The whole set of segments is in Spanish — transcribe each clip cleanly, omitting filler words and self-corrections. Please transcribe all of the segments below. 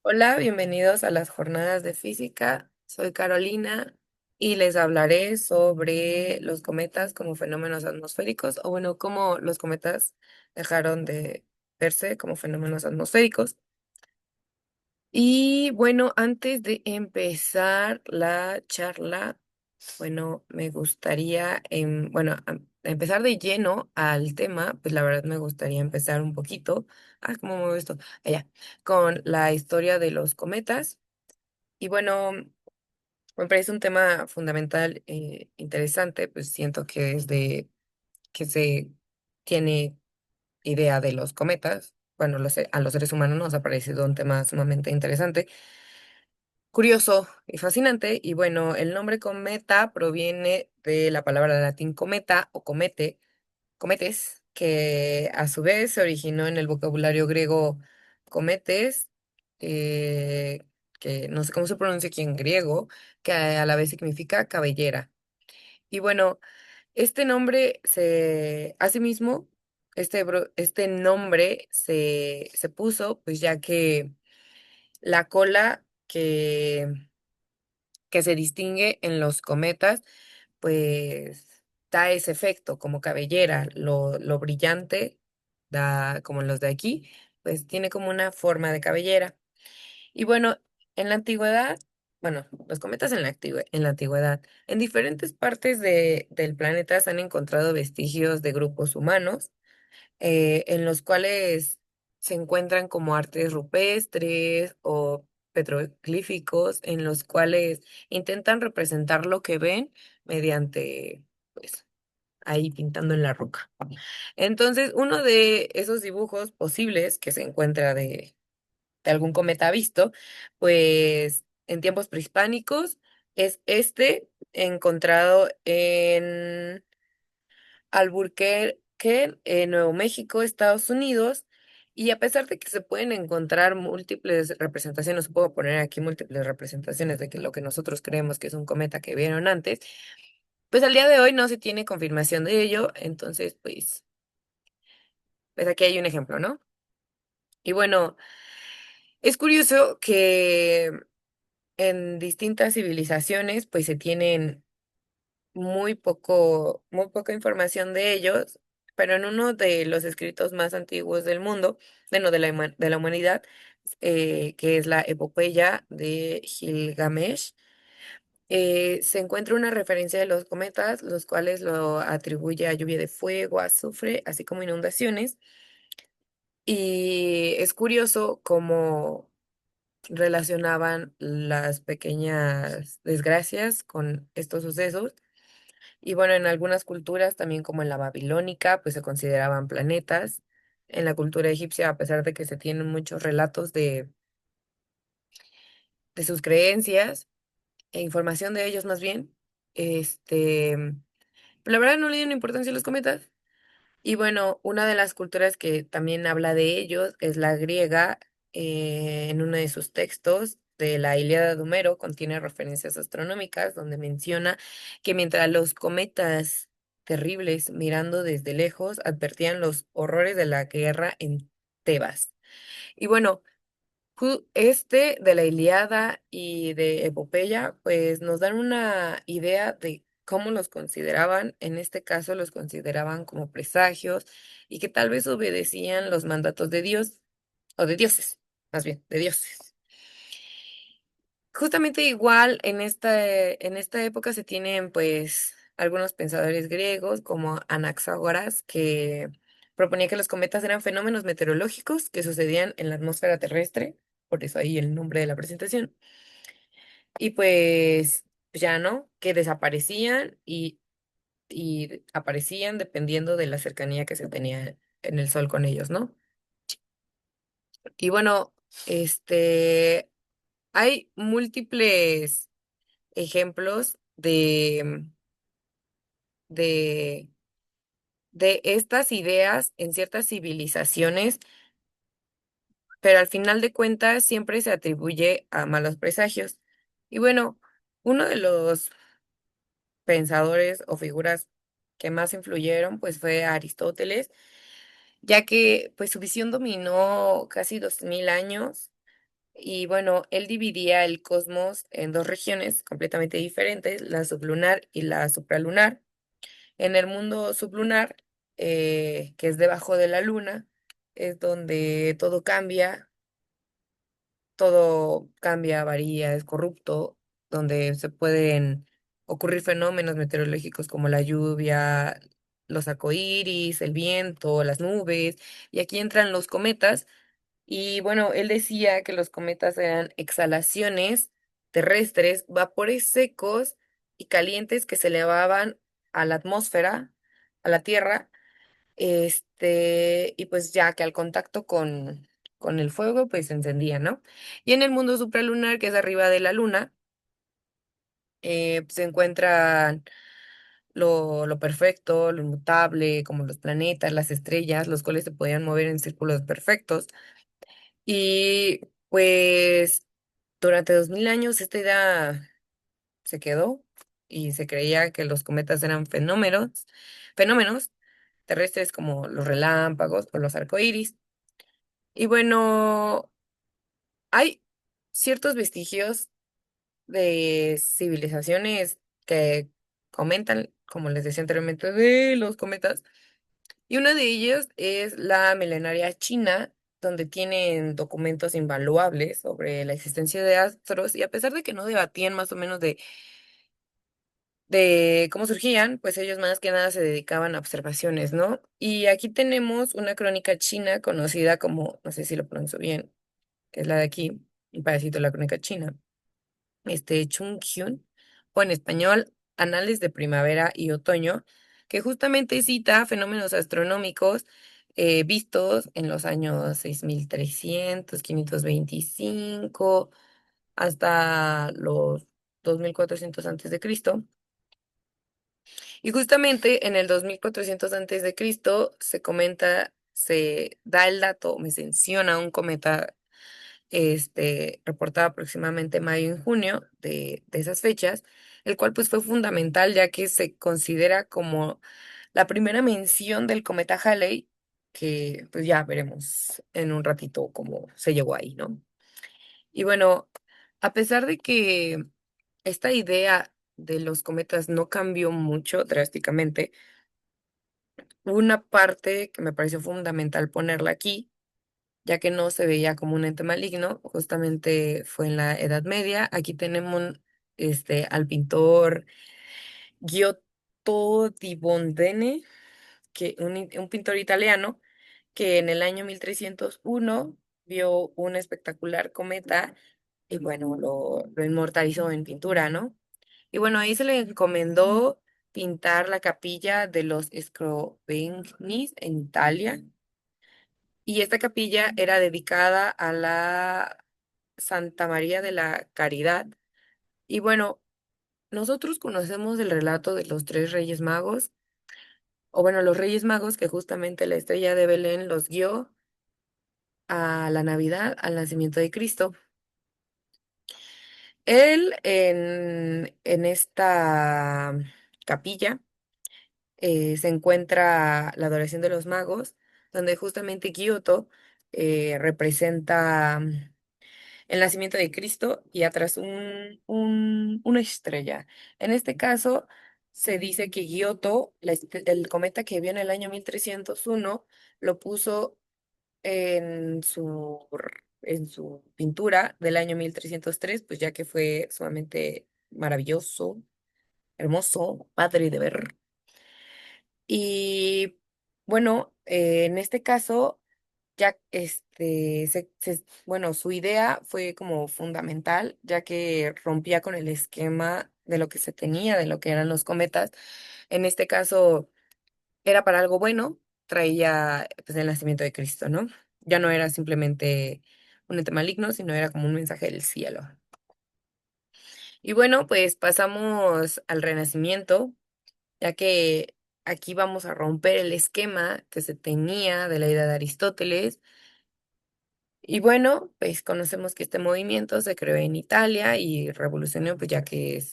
Hola, bienvenidos a las jornadas de física. Soy Carolina y les hablaré sobre los cometas como fenómenos atmosféricos, o bueno, cómo los cometas dejaron de verse como fenómenos atmosféricos. Y bueno, antes de empezar la charla, bueno, me gustaría, empezar de lleno al tema, pues la verdad me gustaría empezar un poquito, ¿cómo muevo esto? Allá, con la historia de los cometas. Y bueno, me parece un tema fundamental, interesante, pues siento que desde que se tiene idea de los cometas, bueno, a los seres humanos nos ha parecido un tema sumamente interesante, curioso y fascinante. Y bueno, el nombre cometa proviene de la palabra latín cometa o comete, cometes, que a su vez se originó en el vocabulario griego cometes, eh, que no sé cómo se pronuncia aquí en griego, que a la vez significa cabellera. Y bueno, este nombre asimismo, este nombre se puso, pues ya que la cola que se distingue en los cometas, pues da ese efecto como cabellera, lo brillante, da como los de aquí, pues tiene como una forma de cabellera. Y bueno, en la antigüedad, bueno, los cometas en la antigüedad, en diferentes partes del planeta se han encontrado vestigios de grupos humanos, en los cuales se encuentran como artes rupestres o petroglíficos, en los cuales intentan representar lo que ven mediante, pues, ahí pintando en la roca. Entonces, uno de esos dibujos posibles que se encuentra de algún cometa visto, pues en tiempos prehispánicos, es este encontrado en Albuquerque, en Nuevo México, Estados Unidos. Y a pesar de que se pueden encontrar múltiples representaciones, puedo poner aquí múltiples representaciones de que lo que nosotros creemos que es un cometa que vieron antes, pues al día de hoy no se tiene confirmación de ello. Entonces, pues aquí hay un ejemplo, ¿no? Y bueno, es curioso que en distintas civilizaciones, pues se tienen muy poca información de ellos, pero en uno de los escritos más antiguos del mundo, bueno, de la humanidad, que es la Epopeya de Gilgamesh, se encuentra una referencia de los cometas, los cuales lo atribuye a lluvia de fuego, azufre, así como inundaciones. Y es curioso cómo relacionaban las pequeñas desgracias con estos sucesos. Y bueno, en algunas culturas, también como en la babilónica, pues se consideraban planetas. En la cultura egipcia, a pesar de que se tienen muchos relatos de sus creencias e información de ellos más bien, este, la verdad no le dieron importancia a los cometas. Y bueno, una de las culturas que también habla de ellos es la griega. En uno de sus textos de la Ilíada de Homero contiene referencias astronómicas donde menciona que mientras los cometas terribles mirando desde lejos advertían los horrores de la guerra en Tebas. Y bueno, este de la Ilíada y de Epopeya, pues nos dan una idea de cómo los consideraban. En este caso los consideraban como presagios y que tal vez obedecían los mandatos de Dios, o de dioses, más bien, de dioses. Justamente igual en esta época se tienen pues algunos pensadores griegos como Anaxágoras, que proponía que los cometas eran fenómenos meteorológicos que sucedían en la atmósfera terrestre, por eso ahí el nombre de la presentación. Y pues ya no, que desaparecían y aparecían dependiendo de la cercanía que se tenía en el sol con ellos, ¿no? Y bueno, este, hay múltiples ejemplos de, de estas ideas en ciertas civilizaciones, pero al final de cuentas siempre se atribuye a malos presagios. Y bueno, uno de los pensadores o figuras que más influyeron pues fue Aristóteles, ya que pues su visión dominó casi 2000 años. Y bueno, él dividía el cosmos en dos regiones completamente diferentes, la sublunar y la supralunar. En el mundo sublunar, que es debajo de la luna, es donde todo cambia, varía, es corrupto, donde se pueden ocurrir fenómenos meteorológicos como la lluvia, los arcoíris, el viento, las nubes, y aquí entran los cometas. Y bueno, él decía que los cometas eran exhalaciones terrestres, vapores secos y calientes que se elevaban a la atmósfera, a la Tierra, y pues ya que al contacto con el fuego, pues se encendía, ¿no? Y en el mundo supralunar, que es arriba de la luna, se encuentran lo perfecto, lo inmutable, como los planetas, las estrellas, los cuales se podían mover en círculos perfectos. Y pues durante 2000 años esta idea se quedó y se creía que los cometas eran fenómenos terrestres como los relámpagos o los arcoíris. Y bueno, hay ciertos vestigios de civilizaciones que comentan, como les decía anteriormente, de los cometas. Y una de ellas es la milenaria China, donde tienen documentos invaluables sobre la existencia de astros, y a pesar de que no debatían más o menos de cómo surgían, pues ellos más que nada se dedicaban a observaciones, ¿no? Y aquí tenemos una crónica china conocida como, no sé si lo pronuncio bien, que es la de aquí, un pedacito de la crónica china, Chung Hyun, o en español, Anales de Primavera y Otoño, que justamente cita fenómenos astronómicos vistos en los años 6300, 525, hasta los 2400 antes de Cristo. Y justamente en el 2400 antes de Cristo se comenta, se da el dato, me menciona un cometa reportado aproximadamente en mayo y en junio de esas fechas, el cual pues fue fundamental ya que se considera como la primera mención del cometa Halley, que pues ya veremos en un ratito cómo se llegó ahí, ¿no? Y bueno, a pesar de que esta idea de los cometas no cambió mucho drásticamente, hubo una parte que me pareció fundamental ponerla aquí, ya que no se veía como un ente maligno, justamente fue en la Edad Media. Aquí tenemos al pintor Giotto di Bondone, un pintor italiano, que en el año 1301 vio un espectacular cometa y bueno, lo inmortalizó en pintura, ¿no? Y bueno, ahí se le encomendó pintar la capilla de los Scrovegni en Italia. Y esta capilla era dedicada a la Santa María de la Caridad. Y bueno, nosotros conocemos el relato de los tres Reyes Magos, o bueno, los Reyes Magos que justamente la estrella de Belén los guió a la Navidad, al nacimiento de Cristo. Él en esta capilla se encuentra la adoración de los magos, donde justamente Giotto representa el nacimiento de Cristo y atrás una estrella. En este caso, se dice que Giotto, el cometa que vio en el año 1301, lo puso en su pintura del año 1303, pues ya que fue sumamente maravilloso, hermoso, padre de ver. Y bueno, en este caso ya bueno, su idea fue como fundamental, ya que rompía con el esquema de lo que se tenía, de lo que eran los cometas. En este caso era para algo bueno, traía pues el nacimiento de Cristo, ¿no? Ya no era simplemente un ente maligno, sino era como un mensaje del cielo. Y bueno, pues pasamos al Renacimiento, ya que aquí vamos a romper el esquema que se tenía de la idea de Aristóteles. Y bueno, pues conocemos que este movimiento se creó en Italia y revolucionó, pues ya que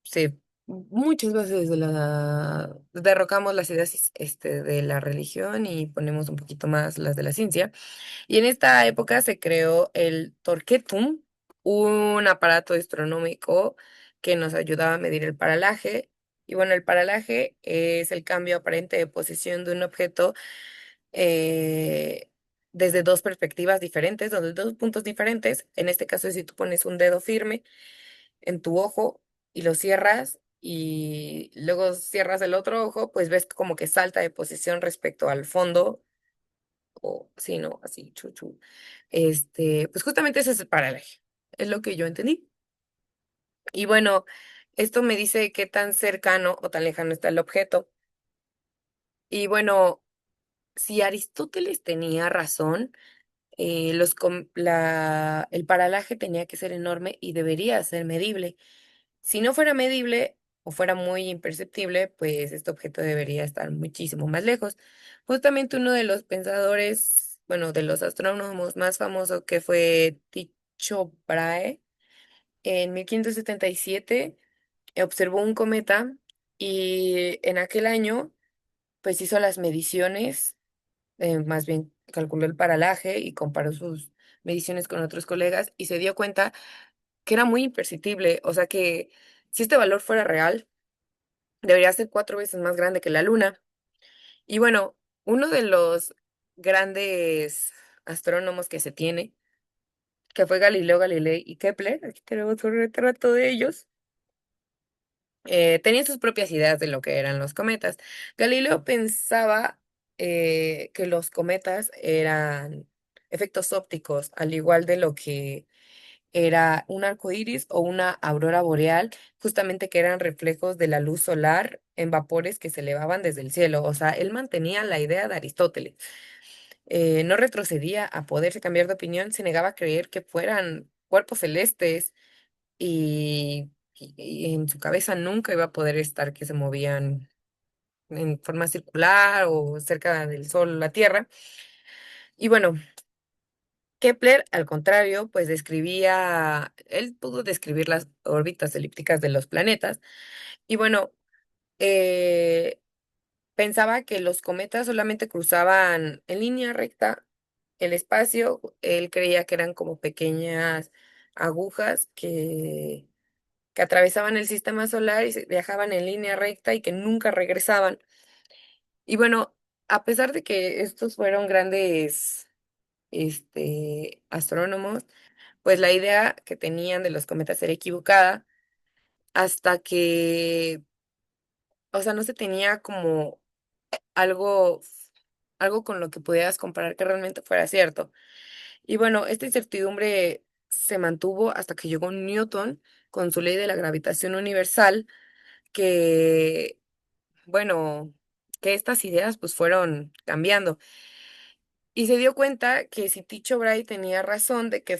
se muchas veces derrocamos las ideas de la religión y ponemos un poquito más las de la ciencia. Y en esta época se creó el Torquetum, un aparato astronómico que nos ayudaba a medir el paralaje. Y bueno, el paralaje es el cambio aparente de posición de un objeto eh, desde dos perspectivas diferentes, desde dos puntos diferentes. En este caso, si tú pones un dedo firme en tu ojo y lo cierras y luego cierras el otro ojo, pues ves como que salta de posición respecto al fondo o sí, ¿no? Así, chuchu. Pues justamente ese es el paralaje. Es lo que yo entendí. Y bueno, esto me dice qué tan cercano o tan lejano está el objeto. Y bueno, si Aristóteles tenía razón, el paralaje tenía que ser enorme y debería ser medible. Si no fuera medible o fuera muy imperceptible, pues este objeto debería estar muchísimo más lejos. Justamente uno de los pensadores, bueno, de los astrónomos más famosos que fue Tycho Brahe, en 1577 observó un cometa y en aquel año pues hizo las mediciones, más bien calculó el paralaje y comparó sus mediciones con otros colegas y se dio cuenta que era muy imperceptible, o sea que si este valor fuera real, debería ser 4 veces más grande que la Luna. Y bueno, uno de los grandes astrónomos que se tiene, que fue Galileo Galilei y Kepler, aquí tenemos un retrato de ellos, tenían sus propias ideas de lo que eran los cometas. Galileo pensaba que los cometas eran efectos ópticos, al igual de lo que era un arco iris o una aurora boreal, justamente que eran reflejos de la luz solar en vapores que se elevaban desde el cielo. O sea, él mantenía la idea de Aristóteles. No retrocedía a poderse cambiar de opinión, se negaba a creer que fueran cuerpos celestes y en su cabeza nunca iba a poder estar que se movían en forma circular o cerca del Sol o la Tierra. Y bueno, Kepler, al contrario, pues él pudo describir las órbitas elípticas de los planetas y bueno, eh, pensaba que los cometas solamente cruzaban en línea recta el espacio. Él creía que eran como pequeñas agujas que atravesaban el sistema solar y viajaban en línea recta y que nunca regresaban. Y bueno, a pesar de que estos fueron grandes, astrónomos, pues la idea que tenían de los cometas era equivocada hasta que, o sea, no se tenía como algo, algo con lo que pudieras comparar que realmente fuera cierto. Y bueno, esta incertidumbre se mantuvo hasta que llegó Newton con su ley de la gravitación universal, que, bueno, que estas ideas pues fueron cambiando. Y se dio cuenta que si Tycho Brahe tenía razón de que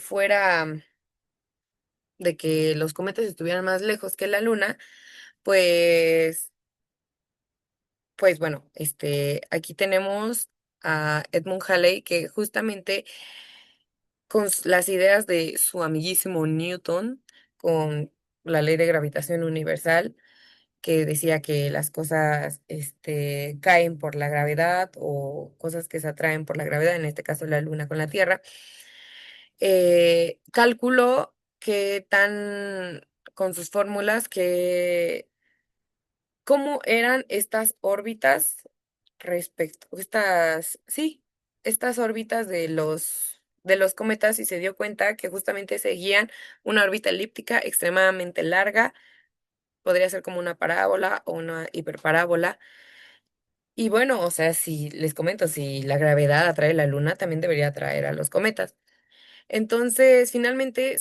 los cometas estuvieran más lejos que la Luna, pues, pues bueno, aquí tenemos a Edmund Halley, que justamente con las ideas de su amiguísimo Newton, con la ley de gravitación universal, que decía que las cosas, caen por la gravedad o cosas que se atraen por la gravedad, en este caso la Luna con la Tierra, calculó que con sus fórmulas, que cómo eran estas órbitas sí, estas órbitas de los cometas y se dio cuenta que justamente seguían una órbita elíptica extremadamente larga, podría ser como una parábola o una hiperparábola. Y bueno, o sea, si les comento, si la gravedad atrae la luna, también debería atraer a los cometas. Entonces, finalmente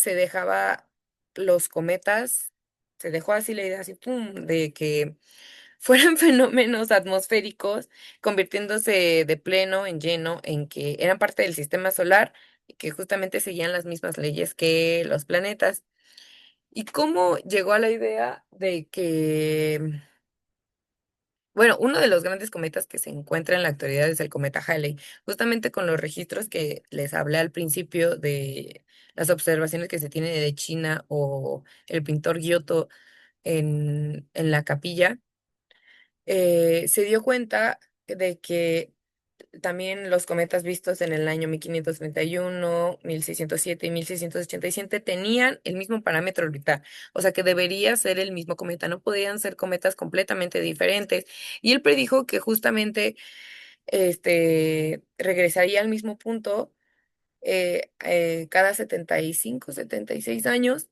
los cometas, se dejó así la idea así, pum, de que fueran fenómenos atmosféricos, convirtiéndose de pleno en lleno en que eran parte del sistema solar y que justamente seguían las mismas leyes que los planetas. ¿Y cómo llegó a la idea de que, bueno, uno de los grandes cometas que se encuentra en la actualidad es el cometa Halley, justamente con los registros que les hablé al principio de las observaciones que se tiene de China o el pintor Giotto en la capilla, se dio cuenta de que también los cometas vistos en el año 1531, 1607 y 1687 tenían el mismo parámetro orbital, o sea que debería ser el mismo cometa, no podían ser cometas completamente diferentes. Y él predijo que justamente regresaría al mismo punto cada 75, 76 años.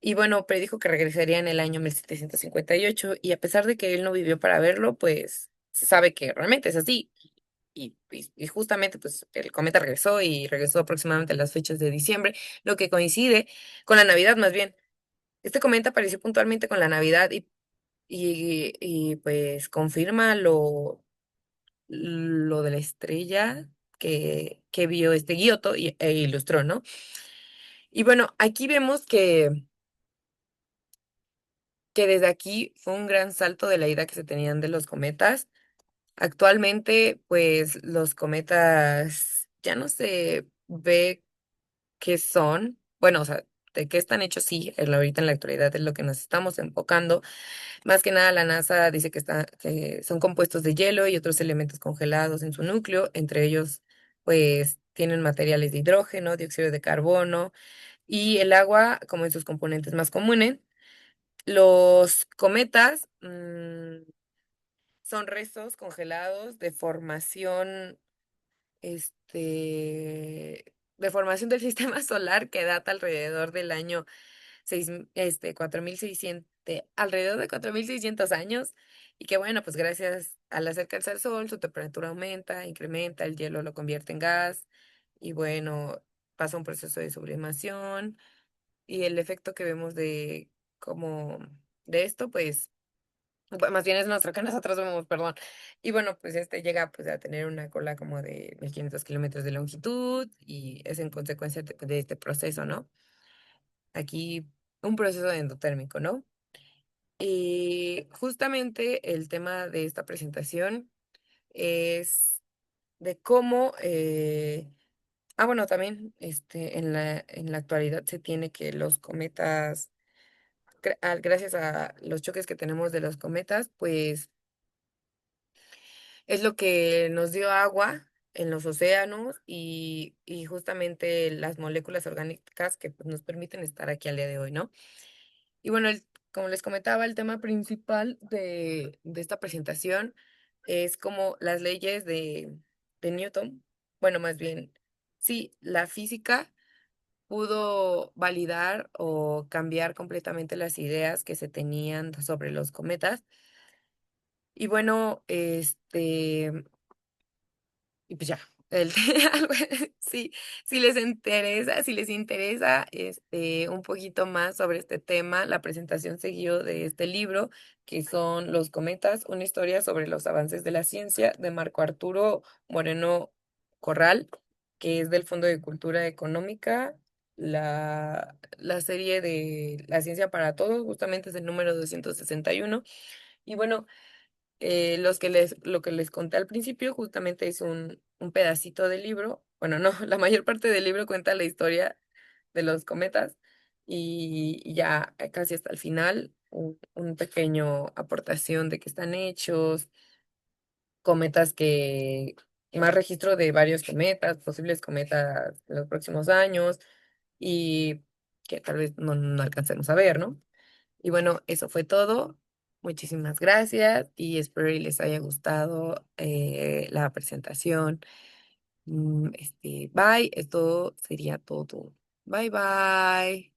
Y bueno, predijo que regresaría en el año 1758 y a pesar de que él no vivió para verlo, pues se sabe que realmente es así. Y justamente pues el cometa regresó aproximadamente a las fechas de diciembre, lo que coincide con la Navidad más bien. Este cometa apareció puntualmente con la Navidad y pues confirma lo de la estrella que vio este Giotto e ilustró, ¿no? Y bueno, aquí vemos que desde aquí fue un gran salto de la idea que se tenían de los cometas. Actualmente, pues los cometas ya no se ve qué son. Bueno, o sea, de qué están hechos, sí, ahorita en la actualidad es lo que nos estamos enfocando. Más que nada, la NASA dice que son compuestos de hielo y otros elementos congelados en su núcleo. Entre ellos, pues, tienen materiales de hidrógeno, dióxido de carbono y el agua como en sus componentes más comunes. Los cometas son restos congelados de formación del sistema solar que data alrededor del año 4600, alrededor de 4600 años, y que bueno, pues gracias al acercarse al Sol, su temperatura aumenta, incrementa, el hielo lo convierte en gas, y bueno, pasa un proceso de sublimación, y el efecto que vemos como de esto, pues más bien es nuestro que nosotros vemos, perdón. Y bueno, pues este llega pues a tener una cola como de 1500 kilómetros de longitud y es en consecuencia de este proceso, ¿no? Aquí un proceso endotérmico, ¿no? Y justamente el tema de esta presentación es de cómo, bueno, también en la actualidad se tiene que los cometas, gracias a los choques que tenemos de los cometas, pues es lo que nos dio agua en los océanos y justamente las moléculas orgánicas que pues, nos permiten estar aquí al día de hoy, ¿no? Y bueno, como les comentaba, el tema principal de esta presentación es como las leyes de Newton, bueno, más bien, sí, la física pudo validar o cambiar completamente las ideas que se tenían sobre los cometas. Y bueno, y pues ya, el algo sí, si les interesa, un poquito más sobre este tema, la presentación siguió de este libro, que son Los cometas, una historia sobre los avances de la ciencia, de Marco Arturo Moreno Corral, que es del Fondo de Cultura Económica. La serie de La ciencia para todos, justamente es el número 261. Y bueno, lo que les conté al principio justamente es un pedacito del libro. Bueno, no, la mayor parte del libro cuenta la historia de los cometas y ya casi hasta el final un pequeño aportación de qué están hechos, cometas más registro de varios cometas, posibles cometas en los próximos años y que tal vez no alcancemos a ver, ¿no? Y bueno, eso fue todo. Muchísimas gracias y espero y les haya gustado la presentación. Bye, esto sería todo. Bye, bye.